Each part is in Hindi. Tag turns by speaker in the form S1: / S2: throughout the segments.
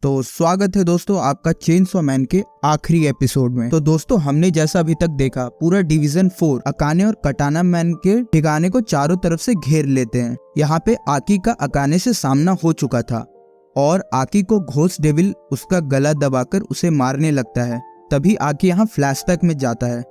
S1: तो स्वागत है दोस्तों आपका चेनसॉ मैन के आखिरी एपिसोड में। तो दोस्तों हमने जैसा अभी तक देखा, पूरा डिवीजन 4 अकाने और कटाना मैन के ठिकाने को चारों तरफ से घेर लेते हैं। यहाँ पे आकी का अकाने से सामना हो चुका था और आकी को घोस्ट डेविल उसका गला दबाकर उसे मारने लगता है। तभी आकी यहाँ फ्लैशबैक में जाता है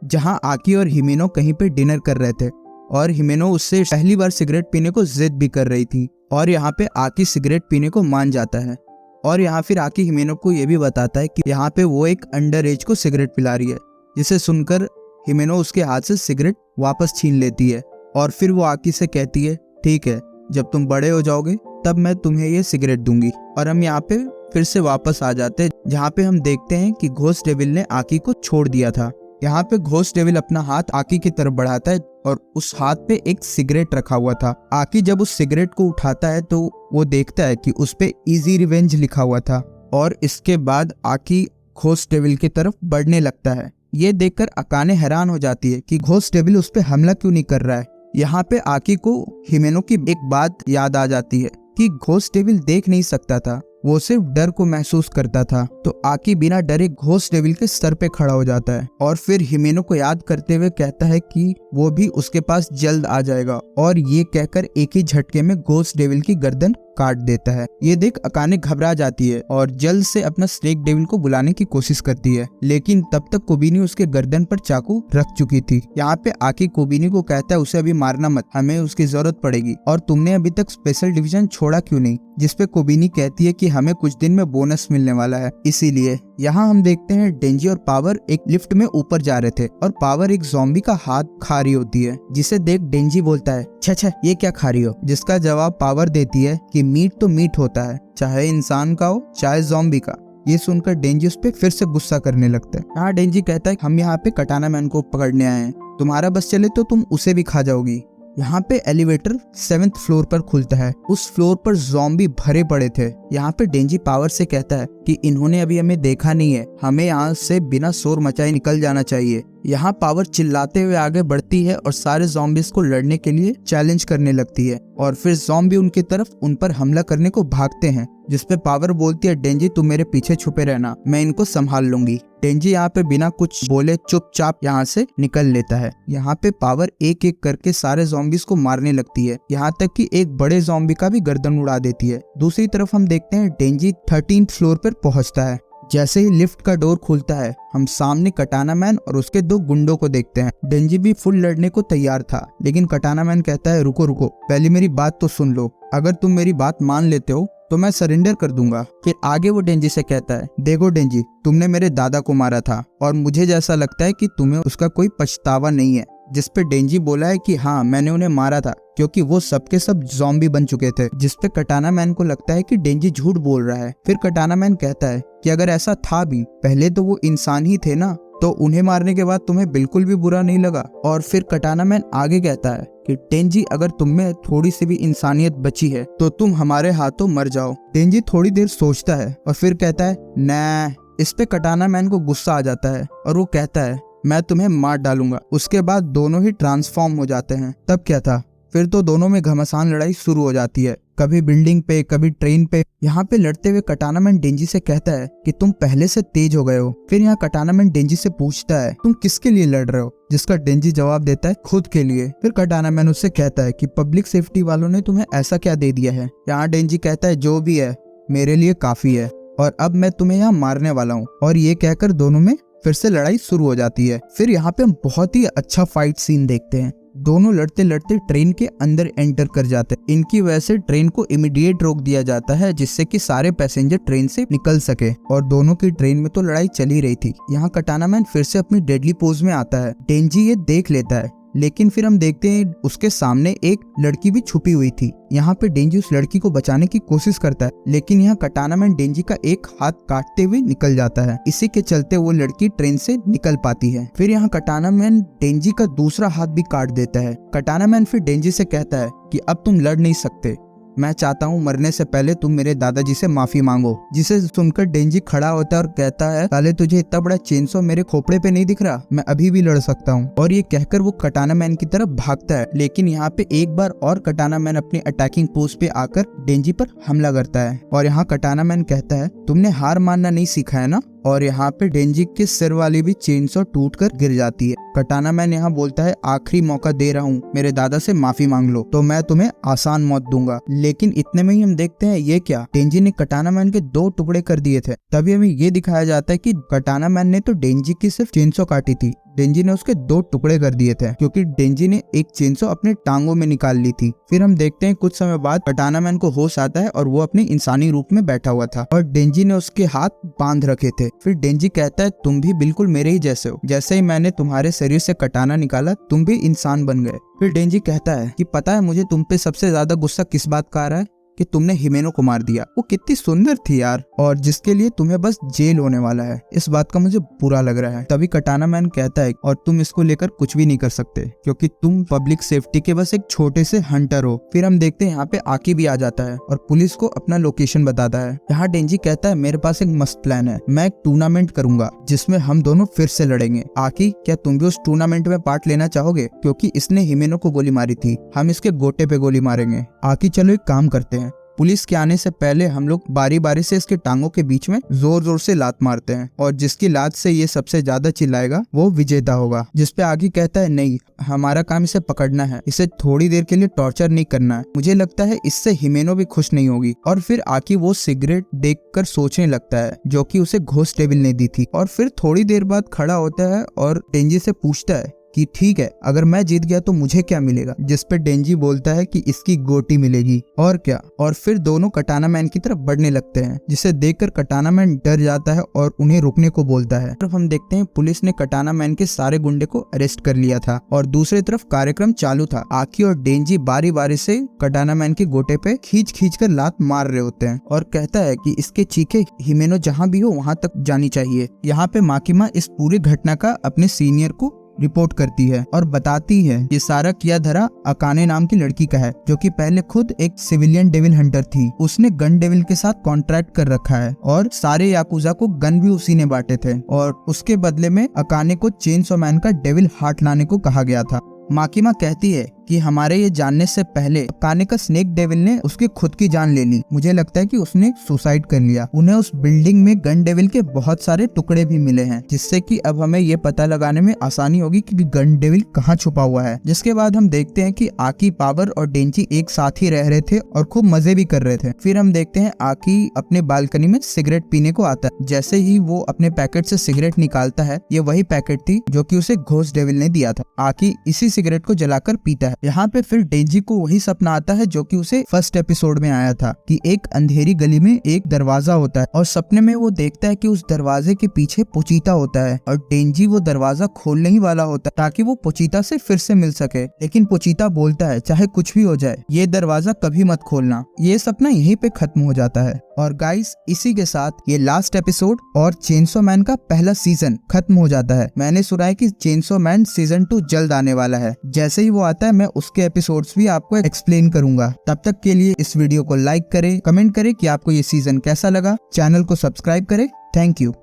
S1: जहाँ आकी और हिमेनो कहीं पे डिनर कर रहे थे और हिमेनो उससे पहली बार सिगरेट पीने को जिद भी कर रही थी और यहाँ पे आकी सिगरेट पीने को मान जाता है। और यहाँ फिर आकी हिमेनो को ये भी बताता है कि यहाँ पे वो एक अंडर एज को सिगरेट पिला रही है, जिसे सुनकर हिमेनो उसके हाथ से सिगरेट वापस छीन लेती है और फिर वो आकी से कहती है ठीक है, जब तुम बड़े हो जाओगे तब मैं तुम्हें ये सिगरेट दूंगी। और हम यहाँ पे फिर से वापस आ जाते हैं जहाँ पे हम देखते हैं कि घोस्ट डेविल ने आकी को छोड़ दिया था। यहाँ पे घोस्ट डेविल अपना हाथ आकी की तरफ बढ़ाता है और उस हाथ पे एक सिगरेट रखा हुआ था। आकी जब उस सिगरेट को उठाता है तो वो देखता है कि उस पे इजी रिवेंज लिखा हुआ था और इसके बाद आकी घोस्ट डेविल की तरफ बढ़ने लगता है। ये देखकर अकाने हैरान हो जाती है कि घोस्ट डेविल उस पे हमला क्यों नहीं कर रहा है। यहाँ पे आकी को हिमेनो की एक बात याद आ जाती है कि घोस्ट डेविल देख नहीं सकता था, वो सिर्फ डर को महसूस करता था। तो आकी बिना डरे घोस्ट डेविल के सर पे खड़ा हो जाता है और फिर हिमेनो को याद करते हुए कहता है कि वो भी उसके पास जल्द आ जाएगा और ये कहकर एक ही झटके में घोस्ट डेविल की गर्दन काट देता है। ये देख अकाने घबरा जाती है और जल्द से अपना स्नेक डेविल को बुलाने की कोशिश करती है, लेकिन तब तक कोबिनी उसके गर्दन पर चाकू रख चुकी थी। यहाँ पे आकी कोबिनी को कहता है उसे अभी मारना मत, हमें उसकी जरूरत पड़ेगी और तुमने अभी तक स्पेशल डिवीजन छोड़ा क्यों नहीं। जिसपे कोबिनी कहती है कि हमें कुछ दिन में बोनस मिलने वाला है इसीलिए। यहाँ हम देखते हैं डेंजी और पावर एक लिफ्ट में ऊपर जा रहे थे और पावर एक ज़ॉम्बी का हाथ खा रही होती है, जिसे देख डेंजी बोलता है छे ये क्या खा रही हो। जिसका जवाब पावर देती है कि मीट तो मीट होता है, चाहे इंसान का हो चाहे ज़ॉम्बी का। ये सुनकर डेंजी उस पे फिर से गुस्सा करने लगता है। यहाँ डेंजी कहता है हम यहाँ पे कटाना मैन को पकड़ने आए हैं, तुम्हारा बस चले तो तुम उसे भी खा जाओगी। यहाँ पे एलिवेटर 7th फ्लोर पर खुलता है। उस फ्लोर पर ज़ॉम्बी भरे पड़े थे। यहाँ पे डेंजी पावर से कहता है कि इन्होंने अभी हमें देखा नहीं है, हमें यहाँ से बिना शोर मचाए निकल जाना चाहिए। यहाँ पावर चिल्लाते हुए आगे बढ़ती है और सारे ज़ॉम्बीज़ को लड़ने के लिए चैलेंज करने लगती है और फिर ज़ॉम्बी उनकी तरफ उन पर हमला करने को भागते हैं, जिसपे पावर बोलती है डेंजी तुम मेरे पीछे छुपे रहना, मैं इनको संभाल लूंगी। डेंजी यहाँ पे बिना कुछ बोले चुपचाप यहाँ से निकल लेता है। यहाँ पे पावर एक एक करके सारे ज़ॉम्बीज़ को मारने लगती है, यहाँ तक कि एक बड़े ज़ॉम्बी का भी गर्दन उड़ा देती है। दूसरी तरफ हम देखते हैं डेंजी 13th फ्लोर पर पहुंचता है। जैसे ही लिफ्ट का डोर खुलता है हम सामने कटाना मैन और उसके 2 गुंडों को देखते हैं। डेंजी भी फुल लड़ने को तैयार था, लेकिन कटाना मैन कहता है रुको रुको, पहले मेरी बात तो सुन लो, अगर तुम मेरी बात मान लेते हो तो मैं सरेंडर कर दूंगा। फिर आगे वो डेंजी से कहता है देखो डेंजी, तुमने मेरे दादा को मारा था और मुझे जैसा लगता है कि तुम्हें उसका कोई पछतावा नहीं है। जिसपे डेंजी बोला है कि हाँ मैंने उन्हें मारा था क्योंकि वो सबके सब ज़ॉम्बी बन चुके थे। जिसपे कटाना मैन को लगता है कि डेंजी झूठ बोल रहा है। फिर कटाना मैन कहता है कि अगर ऐसा था भी, पहले तो वो इंसान ही थे ना, तो उन्हें मारने के बाद तुम्हें बिल्कुल भी बुरा नहीं लगा। और फिर कटाना मैन आगे कहता है कि डेंजी अगर तुम में थोड़ी सी भी इंसानियत बची है तो तुम हमारे हाथों मर जाओ। डेंजी थोड़ी देर सोचता है और फिर कहता है न। इस पे कटाना मैन को गुस्सा आ जाता है और वो कहता है मैं तुम्हें मार डालूंगा। उसके बाद दोनों ही ट्रांसफॉर्म हो जाते हैं। तब क्या था, फिर तो दोनों में घमासान लड़ाई शुरू हो जाती है, कभी बिल्डिंग पे कभी ट्रेन पे। यहाँ पे लड़ते हुए कटाना मैन डेंजी से कहता है कि तुम पहले से तेज हो गए हो। फिर यहाँ कटाना मैन डेंजी से पूछता है तुम किसके लिए लड़ रहे हो, जिसका डेंजी जवाब देता है खुद के लिए। फिर कटाना मैन उससे कहता है कि पब्लिक सेफ्टी वालों ने तुम्हें ऐसा क्या दे दिया है। यहाँ डेंजी कहता है जो भी है मेरे लिए काफी है और अब मैं तुम्हें यहाँ मारने वाला हूँ। और ये कहकर दोनों में फिर से लड़ाई शुरू हो जाती है। फिर यहाँ पे हम बहुत ही अच्छा फाइट सीन देखते हैं। दोनों लड़ते लड़ते ट्रेन के अंदर एंटर कर जाते हैं। इनकी वजह से ट्रेन को इमीडिएट रोक दिया जाता है, जिससे कि सारे पैसेंजर ट्रेन से निकल सके। और दोनों की ट्रेन में तो लड़ाई चल ही रही थी। यहाँ कटाना मैन फिर से अपनी डेडली पोज में आता है। डेंजी ये देख लेता है, लेकिन फिर हम देखते हैं उसके सामने एक लड़की भी छुपी हुई थी। यहाँ पे डेंजी उस लड़की को बचाने की कोशिश करता है, लेकिन यहाँ कटाना मैन डेंजी का एक हाथ काटते हुए निकल जाता है। इसी के चलते वो लड़की ट्रेन से निकल पाती है। फिर यहाँ कटाना मैन डेंजी का दूसरा हाथ भी काट देता है। कटाना मैन फिर डेंजी से कहता है कि अब तुम लड़ नहीं सकते, मैं चाहता हूँ मरने से पहले तुम मेरे दादाजी से माफी मांगो। जिसे सुनकर डेंजी खड़ा होता है और कहता है, साले तुझे इतना बड़ा चेनसो मेरे खोपड़े पे नहीं दिख रहा, मैं अभी भी लड़ सकता हूँ। और ये कहकर वो कटाना मैन की तरफ भागता है, लेकिन यहाँ पे एक बार और कटाना मैन अपनी अटैकिंग पोस्ट पे आकर डेंजी पर हमला करता है। और यहाँ कटाना मैन कहता है, तुमने हार मानना नहीं सीखा है ना। और यहाँ पे डेंजी के सिर वाली भी चेनसो टूटकर गिर जाती है। कटाना मैन यहाँ बोलता है, आखिरी मौका दे रहा हूँ, मेरे दादा से माफी मांग लो तो मैं तुम्हें आसान मौत दूंगा। लेकिन इतने में ही हम देखते हैं ये क्या, डेंजी ने कटाना मैन के 2 टुकड़े कर दिए थे। तभी हमें ये दिखाया जाता है कि कटाना मैन ने तो डेंजी की सिर्फ चेनसो काटी थी, डेंजी ने उसके 2 टुकड़े कर दिए थे, क्योंकि डेंजी ने एक चेनसो अपने टांगों में निकाल ली थी। फिर हम देखते हैं कुछ समय बाद कटाना मैन को होश आता है और वो अपने इंसानी रूप में बैठा हुआ था और डेंजी ने उसके हाथ बांध रखे थे। फिर डेंजी कहता है, तुम भी बिल्कुल मेरे ही जैसे हो, जैसे ही मैंने तुम्हारे शरीर से कटाना निकाला तुम भी इंसान बन गए। फिर डेंजी कहता है कि पता है मुझे तुम पे सबसे ज्यादा गुस्सा किस बात का आ रहा है, कि तुमने हिमेनो को मार दिया। वो कितनी सुंदर थी यार, और जिसके लिए तुम्हें बस जेल होने वाला है, इस बात का मुझे बुरा लग रहा है। तभी कटाना मैन कहता है, और तुम इसको लेकर कुछ भी नहीं कर सकते, क्योंकि तुम पब्लिक सेफ्टी के बस एक छोटे से हंटर हो। फिर हम देखते हैं यहाँ पे आकी भी आ जाता है और पुलिस को अपना लोकेशन बताता है। यहाँ डेंजी कहता है, मेरे पास एक मस्त प्लान है, मैं एक टूर्नामेंट करूंगा जिसमें हम दोनों फिर से लड़ेंगे। आकी, क्या तुम भी उस टूर्नामेंट में पार्ट लेना चाहोगे? क्योंकि इसने हिमेनो को गोली मारी थी, हम इसके गोटे पे गोली मारेंगे। आकी, चलो एक काम करते हैं, पुलिस के आने से पहले हम लोग बारी बारी से इसके टांगों के बीच में जोर जोर से लात मारते हैं, और जिसकी लात से ये सबसे ज्यादा चिल्लाएगा वो विजेता होगा। जिसपे आगे कहता है, नहीं, हमारा काम इसे पकड़ना है, इसे थोड़ी देर के लिए टॉर्चर नहीं करना है। मुझे लगता है इससे हिमेनो भी खुश नहीं होगी। और फिर आकी वो सिगरेट देखकर सोचने लगता है जो कि उसे घोस्ट डेविल ने दी थी। और फिर थोड़ी देर बाद खड़ा होता है और डेंजी से पूछता है कि ठीक है, अगर मैं जीत गया तो मुझे क्या मिलेगा? जिस पे डेंजी बोलता है कि इसकी गोटी मिलेगी। और क्या? और फिर दोनों कटाना मैन की तरफ बढ़ने लगते हैं, जिसे देखकर कटाना मैन डर जाता है और उन्हें रुकने को बोलता है। तरफ हम देखते हैं पुलिस ने कटाना मैन के सारे गुंडे को अरेस्ट कर लिया था और दूसरी तरफ कार्यक्रम चालू था। आकी और डेंजी बारी बारी से कटाना मैन के गोटे पे खींच खींच कर लात मार रहे होते हैं और कहता है कि इसके चीखे हिमेनो जहाँ भी हो वहाँ तक जानी चाहिए। यहाँ पे माकिमा इस पूरी घटना का अपने सीनियर को रिपोर्ट करती है और बताती है ये सारा किया धरा अकाने नाम की लड़की का है, जो कि पहले खुद एक सिविलियन डेविल हंटर थी। उसने गन डेविल के साथ कॉन्ट्रैक्ट कर रखा है और सारे याकुजा को गन भी उसी ने बांटे थे, और उसके बदले में अकाने को चेनसो मैन का डेविल हार्ट लाने को कहा गया था। माकिमा कहती है कि हमारे ये जानने से पहले अकाने का स्नेक डेविल ने उसकी खुद की जान ले ली। मुझे लगता है कि उसने सुसाइड कर लिया। उन्हें उस बिल्डिंग में गन डेविल के बहुत सारे टुकड़े भी मिले हैं, जिससे कि अब हमें ये पता लगाने में आसानी होगी कि गन डेविल कहाँ छुपा हुआ है। जिसके बाद हम देखते हैं कि आकी, पावर और डेंजी एक साथ ही रह रहे थे और खूब मजे भी कर रहे थे। फिर हम देखते हैं आकी अपने बालकनी में सिगरेट पीने को आता है। जैसे ही वो अपने पैकेट से सिगरेट निकालता है, ये वही पैकेट थी जो कि उसे घोस्ट डेविल ने दिया था। आकी इसी सिगरेट को जलाकर पीता है। यहाँ पे फिर डेंजी को वही सपना आता है जो कि उसे फर्स्ट एपिसोड में आया था, कि एक अंधेरी गली में एक दरवाजा होता है और सपने में वो देखता है कि उस दरवाजे के पीछे पोचीता होता है और डेंजी वो दरवाजा खोलने ही वाला होता है ताकि वो पोचीता से फिर से मिल सके। लेकिन पोचीता बोलता है, चाहे कुछ भी हो जाए ये दरवाजा कभी मत खोलना। ये सपना यहीं पे खत्म हो जाता है। और गाइस, इसी के साथ ये लास्ट एपिसोड और चेनसो मैन का पहला सीजन खत्म हो जाता है। मैंने सुना है कि चेनसो मैन सीजन 2 जल्द आने वाला है। जैसे ही वो आता है मैं उसके एपिसोड्स भी आपको एक्सप्लेन करूंगा। तब तक के लिए इस वीडियो को लाइक करें, कमेंट करें कि आपको ये सीजन कैसा लगा, चैनल को सब्सक्राइब करें। Thank you.